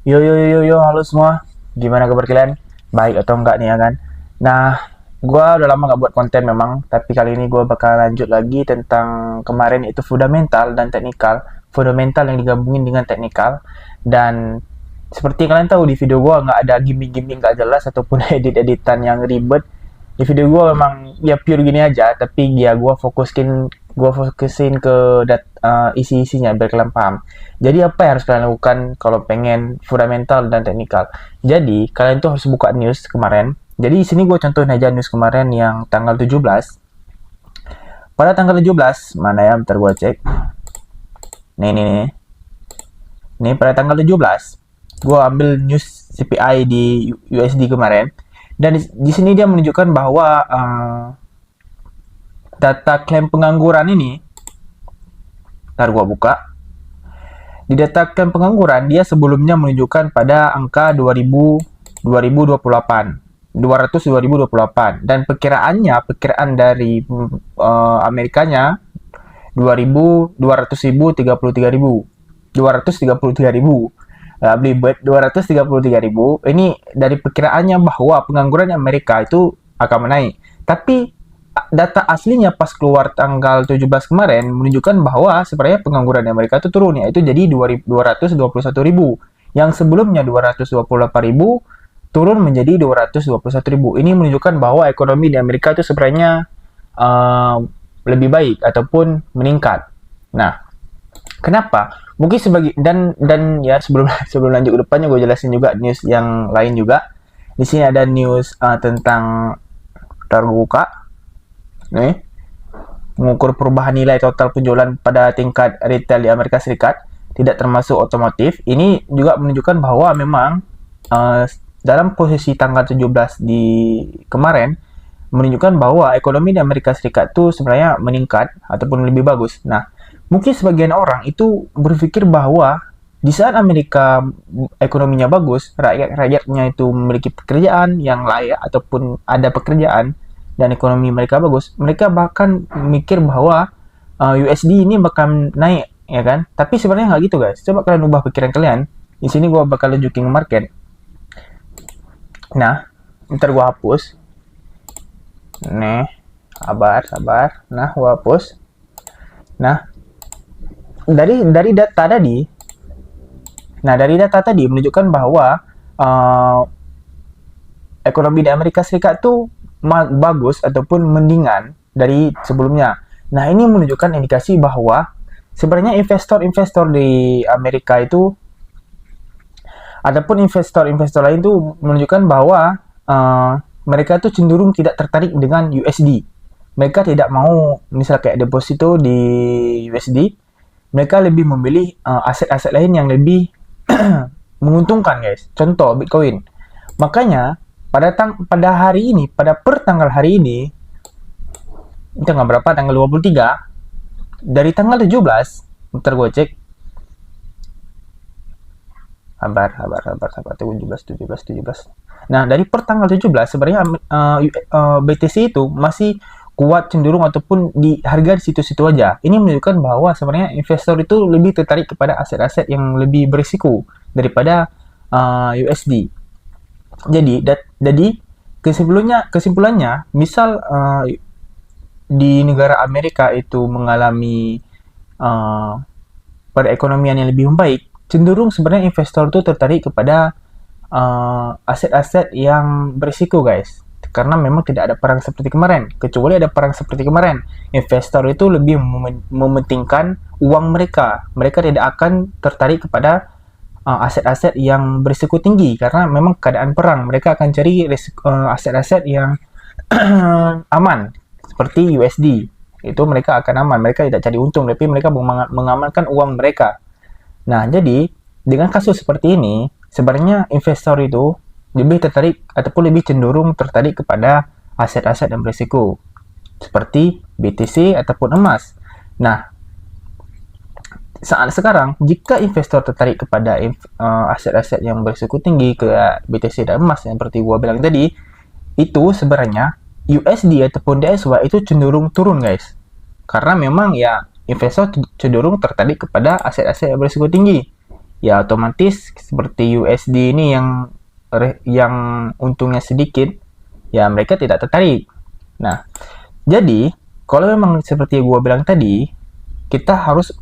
Yo yo yo yo, halo semua. Gimana kabar kalian? Baik atau enggak nih ya kan? Nah, gua udah lama nggak buat konten memang, tapi kali ini gua bakal lanjut lagi tentang kemarin itu fundamental dan teknikal. Fundamental yang digabungin dengan teknikal. Dan seperti kalian tahu di video gua nggak ada gimmick-gimmick nggak jelas ataupun edit-editan yang ribet. Di video gue memang ya pure gini aja, tapi ya gue fokusin ke isi-isinya biar kalian paham. Jadi apa yang harus kalian lakukan kalau pengen fundamental dan teknikal? Jadi kalian tuh harus buka news kemarin. Jadi di sini gue contohin aja news kemarin yang tanggal 17. Pada tanggal 17, mana ya? Bentar gue cek. Nih. Nih pada tanggal 17, gue ambil news CPI di USD kemarin. Dan di sini dia menunjukkan bahwa data klaim pengangguran ini, ntar gua buka. Di data klaim pengangguran dia sebelumnya menunjukkan pada angka 200.2028 dan perkiraan dari Amerikanya 233.000 belibet 233.000. Ini dari perkiraannya bahwa pengangguran Amerika itu akan menaik. Tapi data aslinya pas keluar tanggal 17 kemarin menunjukkan bahwa sebenarnya pengangguran Amerika itu turun, yaitu jadi 221.000. Yang sebelumnya 228.000 turun menjadi 221.000. Ini menunjukkan bahwa ekonomi di Amerika itu sebenarnya lebih baik ataupun meningkat. Nah, kenapa? Mungkin sebagai dan ya sebelum sebelum lanjut ke depannya gue jelasin juga news yang lain juga. Di sini ada news tentang terbuka nih, mengukur perubahan nilai total penjualan pada tingkat retail di Amerika Serikat, tidak termasuk otomotif. Ini juga menunjukkan bahwa memang dalam posisi tanggal 17 di kemarin menunjukkan bahwa ekonomi di Amerika Serikat itu sebenarnya meningkat ataupun lebih bagus. Nah, mungkin sebagian orang itu berpikir bahwa di saat Amerika ekonominya bagus, rakyatnya itu memiliki pekerjaan yang layak ataupun ada pekerjaan dan ekonomi mereka bagus, mereka bahkan mikir bahwa USD ini bakal naik, ya kan? Tapi sebenarnya nggak gitu guys. Coba kalian ubah pikiran kalian. Di sini gue bakal tunjukin market. Nah, ntar gue hapus. Nih, sabar. Nah, gue hapus. Nah, dari data tadi menunjukkan bahwa ekonomi di Amerika Serikat tuh bagus ataupun mendingan dari sebelumnya. Nah, ini menunjukkan indikasi bahwa sebenarnya investor-investor di Amerika itu ataupun investor-investor lain tuh menunjukkan bahwa mereka tuh cenderung tidak tertarik dengan USD. Mereka tidak mau misal kayak deposito di USD. Mereka lebih memilih aset-aset lain yang lebih menguntungkan guys. Contoh Bitcoin. Makanya pada hari ini, pada tanggal hari ini, tanggal berapa? Tanggal 23. Dari tanggal 17, ntar gue cek. Sabar. Tunggu 17. Nah, dari tanggal 17 sebenarnya BTC itu masih kuat cenderung ataupun di harga di situ-situ aja. Ini menunjukkan bahwa sebenarnya investor itu lebih tertarik kepada aset-aset yang lebih berisiko daripada USD. Jadi kesimpulannya, misal di negara Amerika itu mengalami perekonomian yang lebih membaik, cenderung sebenarnya investor itu tertarik kepada aset-aset yang berisiko guys. Karena memang tidak ada perang seperti kemarin. Kecuali ada perang seperti kemarin, investor itu lebih mementingkan uang mereka. Mereka tidak akan tertarik kepada aset-aset yang berisiko tinggi karena memang keadaan perang. Mereka akan cari aset-aset yang aman seperti USD. Itu mereka akan aman. Mereka tidak cari untung, tapi mereka mengamankan uang mereka. Nah, jadi dengan kasus seperti ini, sebenarnya investor itu lebih tertarik ataupun lebih cenderung tertarik kepada aset-aset yang berisiko seperti BTC ataupun emas. Nah, saat sekarang jika investor tertarik kepada aset-aset yang berisiko tinggi ke BTC dan emas yang seperti gua bilang tadi, itu sebenarnya USD ataupun DXY itu cenderung turun guys. Karena memang ya investor cenderung tertarik kepada aset-aset yang berisiko tinggi. ya otomatis seperti USD ini yang untungnya sedikit, ya mereka tidak tertarik. Nah, jadi kalau memang seperti gua bilang tadi, kita harus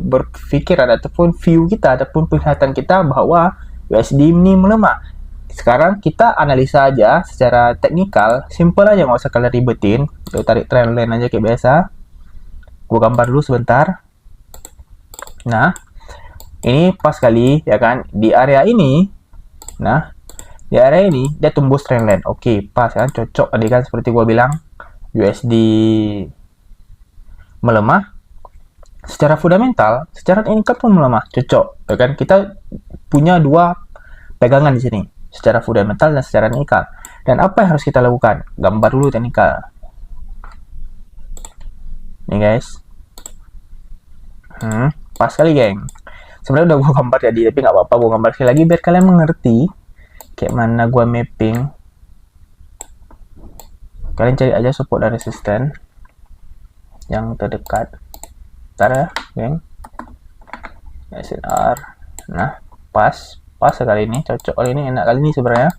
berpikir ataupun view kita ataupun penglihatan kita bahwa USD ini melemah. Sekarang kita analisa aja secara teknikal, simple aja, nggak usah kalian ribetin. Gue tarik trendline aja kayak biasa. Gue gambar dulu sebentar. Nah, ini pas kali ya kan di area ini. Nah, di area ini dia tembus trendline. Oke, pas kan, cocok tadi kan seperti gue bilang USD melemah. Secara fundamental, secara teknikal pun melemah, cocok. Ya kan, kita punya dua pegangan di sini, secara fundamental dan secara teknikal. Dan apa yang harus kita lakukan? Gambar dulu teknikal. Nih guys. Pas kali geng. Sebenarnya udah gue gambar tadi, tapi nggak apa-apa gue gambar sekali lagi biar kalian mengerti kayak mana gue mapping. Kalian cari aja support dan resisten yang terdekat. Ntar ya, geng. SNR. Nah, pas sekali ini, cocok kali ini, enak kali ini sebenarnya.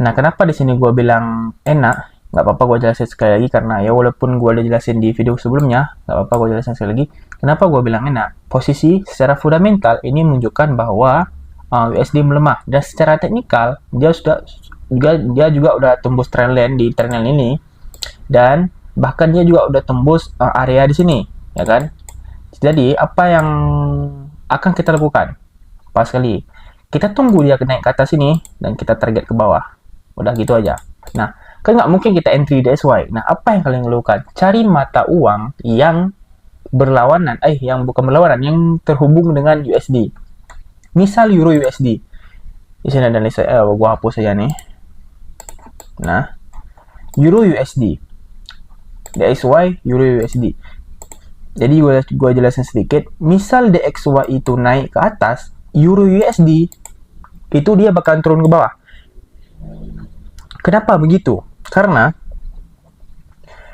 Nah, kenapa di sini gue bilang enak? Nggak apa-apa gue jelasin sekali lagi, karena ya walaupun gue udah jelasin di video sebelumnya, nggak apa-apa gue jelasin sekali lagi. Kenapa gue bilang enak? Posisi secara fundamental ini menunjukkan bahwa USD melemah, dan secara teknikal dia juga udah tembus trendline di trendline ini, dan bahkan dia juga udah tembus area di sini, ya kan? Jadi apa yang akan kita lakukan? Pas kali kita tunggu dia naik ke atas sini dan kita target ke bawah. Udah gitu aja. Nah, kan nggak mungkin kita entry DXY. Nah, apa yang kalian lakukan? Cari mata uang yang berlawanan, yang bukan berlawanan, yang terhubung dengan USD. Misal Euro USD. Di sini ada list, gua hapus saja nih. Nah, Euro USD. DXY Euro USD. Jadi gua jelasin sedikit. Misal DXY itu naik ke atas, Euro USD itu dia bakal turun ke bawah. Kenapa begitu? Karena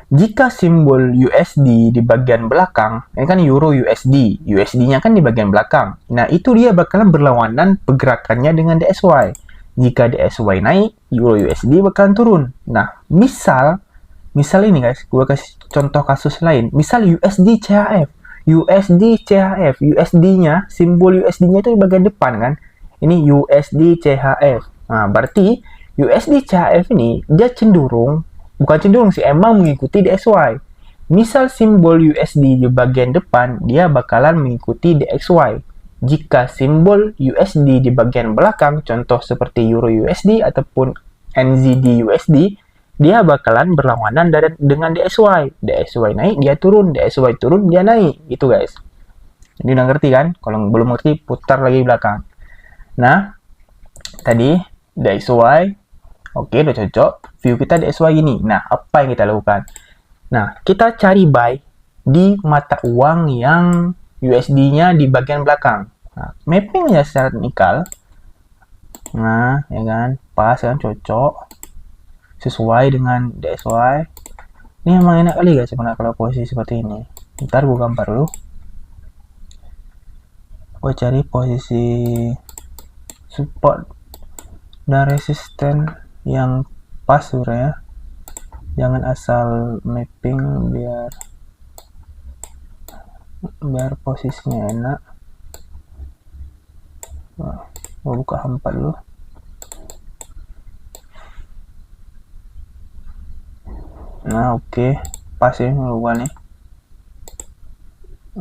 jika simbol USD di bagian belakang, ini kan Euro USD, USD-nya kan di bagian belakang. Nah, itu dia bakalan berlawanan pergerakannya dengan DXY. Jika DXY naik, Euro USD bakalan turun. Nah, misal ini guys, gue kasih contoh kasus lain. Misal USD CHF, USD-nya, simbol USD-nya itu di bagian depan kan. Ini USD CHF. Nah, berarti USD CHF ini dia bukan cenderung sih, emang mengikuti DXY. Misal simbol USD di bagian depan, dia bakalan mengikuti DXY. Jika simbol USD di bagian belakang, contoh seperti Euro USD ataupun NZD USD, dia bakalan berlawanan dengan DXY. DXY naik, dia turun. DXY turun, dia naik. Gitu guys. Ini udah ngerti kan? Kalau belum ngerti, putar lagi belakang. Nah, tadi DXY, oke, udah cocok. View kita DXY gini. Nah, apa yang kita lakukan? Nah, kita cari buy di mata uang yang USD-nya di bagian belakang. Nah, mappingnya secara teknikal. Nah, ya kan? Pas kan, cocok. Sesuai dengan DXY. Ini emang enak kali guys sebenarnya kalau posisi seperti ini. Ntar gue gambar dulu. Gue cari posisi support dan resisten yang pas sebenarnya. Jangan asal mapping biar posisinya enak. Nah, gue buka H4 dulu. Nah, oke. Pas ya gua nih.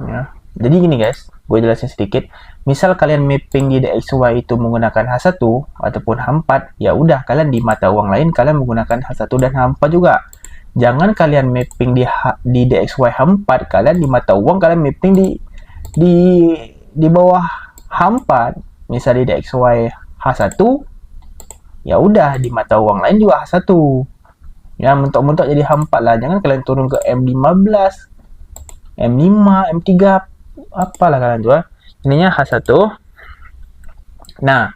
Ya. Jadi gini guys, gue jelasin sedikit. Misal kalian mapping di DXY itu menggunakan H1 ataupun H4, ya udah kalian di mata uang lain kalian menggunakan H1 dan H4 juga. Jangan kalian mapping di DXY H4, kalian di mata uang kalian mapping di bawah H4. Misal di DXY H1, ya udah di mata uang lain juga H1. Ya, mentok-mentok jadi H4 lah. Jangan kalian turun ke M15, M5, M3, apalah kalian tuh. Ininya H1. Nah,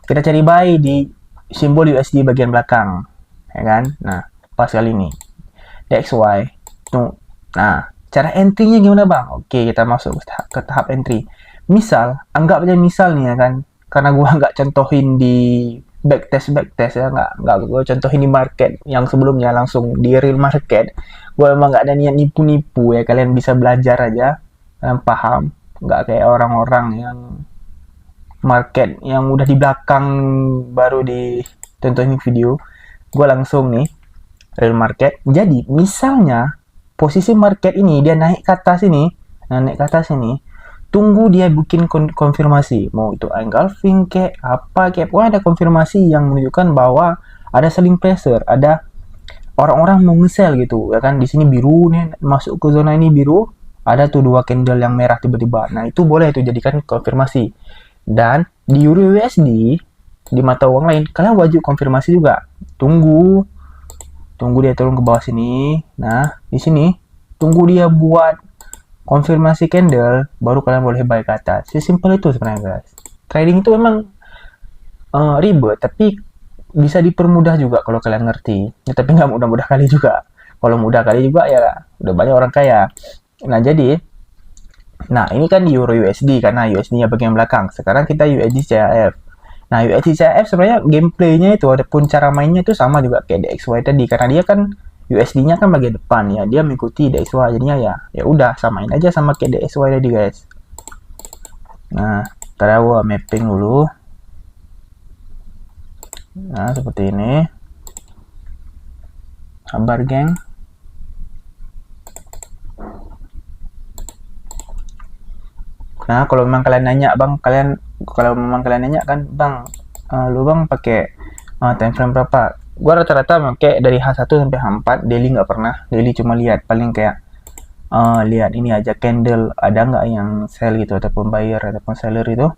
kita cari buy di simbol USD bagian belakang. Ya kan? Nah, pas kali ini. DXY. Tuh. Nah, cara entry-nya gimana bang? Oke, kita masuk ke tahap entry. Misal, anggap aja misal nih ya kan, karena gua nggak contohin di backtest ya, nggak gua contohin di market yang sebelumnya, langsung di real market. Gua emang nggak ada niat nipu-nipu ya, kalian bisa belajar aja, kalian paham, nggak kayak orang-orang yang market yang udah di belakang baru ditontonin video. Gua langsung nih real market. Jadi misalnya posisi market ini dia naik ke atas ini, naik ke atas ini, tunggu dia bikin konfirmasi, mau itu engulfing kayak apa kayak, pokoknya ada konfirmasi yang menunjukkan bahwa ada selling pressure, ada orang-orang mau nge-sell gitu ya kan. Di sini biru nih, masuk ke zona ini biru, ada tuh dua candle yang merah tiba-tiba. Nah itu boleh itu jadikan konfirmasi. Dan di Euro USD, di mata uang lain, kalian wajib konfirmasi juga. Tunggu dia turun ke bawah sini. Nah di sini tunggu dia buat konfirmasi candle, baru kalian boleh buy ke atas. Sesimpel itu sebenarnya guys. Trading itu memang ribet, tapi bisa dipermudah juga kalau kalian ngerti. Ya, tapi nggak mudah-mudah kali juga. Kalau mudah kali juga ya udah banyak orang kaya. Nah jadi, nah ini kan di Euro USD karena USD-nya bagian belakang. Sekarang kita USD CHF. Nah USD CHF sebenarnya gameplaynya itu ataupun cara mainnya itu sama juga kayak DXY tadi, karena dia kan USD-nya kan bagian depan ya, dia mengikuti DXY, jadinya ya udah samain aja sama kayak DXY tadi guys. Nah, kita gua mapping dulu. Nah, seperti ini. Sabar, geng. Nah, kalau memang kalian nanya, Bang, kalau memang kalian nanya kan, Bang, lu Bang pakai time frame berapa? Gua rata-rata pakai dari H1 sampai H4, daily nggak pernah. Daily cuma lihat paling kayak lihat ini aja candle ada nggak yang sell gitu ataupun buyer ataupun seller itu.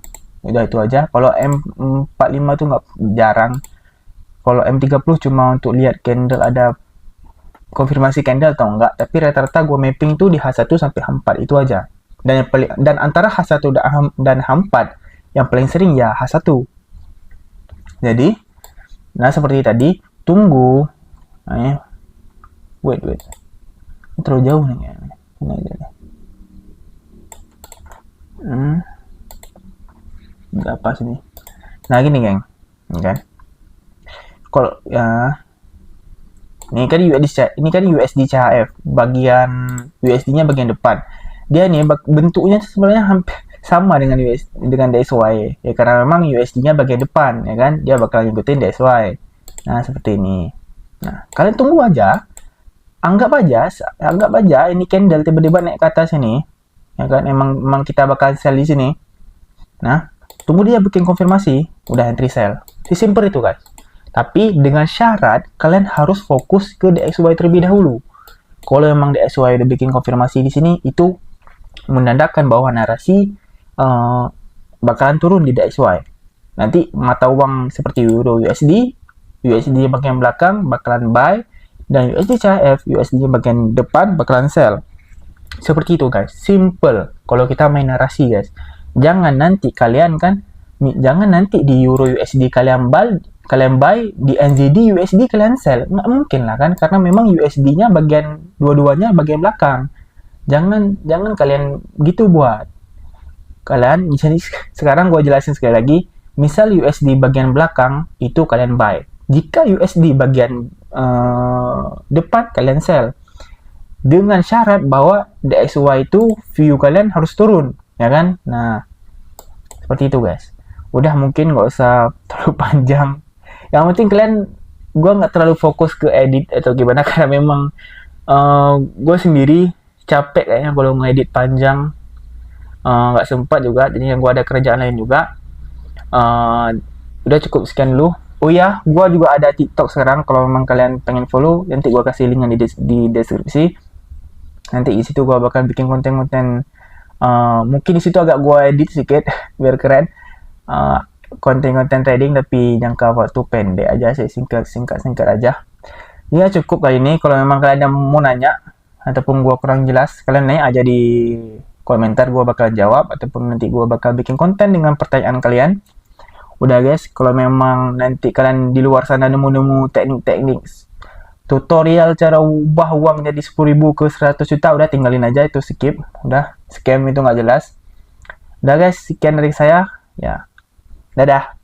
Udah itu aja. Kalau M45 tuh nggak, jarang. Kalau M30 cuma untuk lihat candle ada konfirmasi candle atau enggak, tapi rata-rata gue mapping tuh di H1 sampai H4 itu aja. Dan antara H1 dan H4 yang paling sering ya H1. Jadi, nah seperti tadi, tunggu. Wait. Terlalu jauh nih. Ini aja nih. Nggak pas ini. Nah gini geng, kan? Kalau ya ini kan USD CHF, bagian USD-nya bagian depan. Dia nih bentuknya sebenarnya hampir sama dengan DXY ya, karena memang USD-nya bagian depan ya kan, dia bakal ngikutin DXY. Nah seperti ini. Nah kalian tunggu aja, anggap aja ini candle tiba-tiba naik ke atas ini ya kan, emang kita bakal sell di sini. Nah tunggu dia bikin konfirmasi, udah entry sell. Sesimpel itu guys. Tapi dengan syarat kalian harus fokus ke DXY terlebih dahulu. Kalau memang DXY udah bikin konfirmasi di sini, itu menandakan bahwa narasi bakalan turun di DXY. Nanti mata uang seperti Euro USD bagian belakang bakalan buy, dan USD CHF, USD bagian depan bakalan sell. Seperti itu guys, simple. Kalau kita main narasi guys, jangan nanti di Euro USD kalian buy, di NZD USD kalian sell. Nggak mungkin lah kan, karena memang USD-nya dua-duanya bagian belakang. Jangan kalian gitu buat. Kalian misalnya, sekarang gue jelasin sekali lagi. Misal USD bagian belakang itu kalian buy. Jika USD bagian depan kalian sell. Dengan syarat bahwa DXY itu view kalian harus turun, ya kan? Nah, seperti itu guys. Udah, mungkin nggak usah terlalu panjang. Yang penting kalian, gue nggak terlalu fokus ke edit atau gimana, karena memang gue sendiri capek kayaknya kalau ngedit panjang, nggak sempat juga, jadi gue ada kerjaan lain juga. Udah cukup sekian dulu. Oh ya, gue juga ada TikTok sekarang, kalau memang kalian pengen follow, nanti gue kasih linknya di deskripsi. Nanti di situ gue bakal bikin konten-konten, mungkin di situ agak gue edit sedikit biar keren. Konten-konten trading tapi jangka waktu pendek aja sih, singkat aja. Ya cukup kali ini. Kalau memang kalian ada mau nanya ataupun gua kurang jelas, kalian nanya aja di komentar, gua bakal jawab, ataupun nanti gua bakal bikin konten dengan pertanyaan kalian. Udah guys, kalau memang nanti kalian di luar sana nemu teknik-teknik tutorial cara ubah uang jadi 10.000 ke 100 juta, udah tinggalin aja, itu skip. Udah, scam itu nggak jelas. Udah guys, sekian dari saya. Ya, dadah.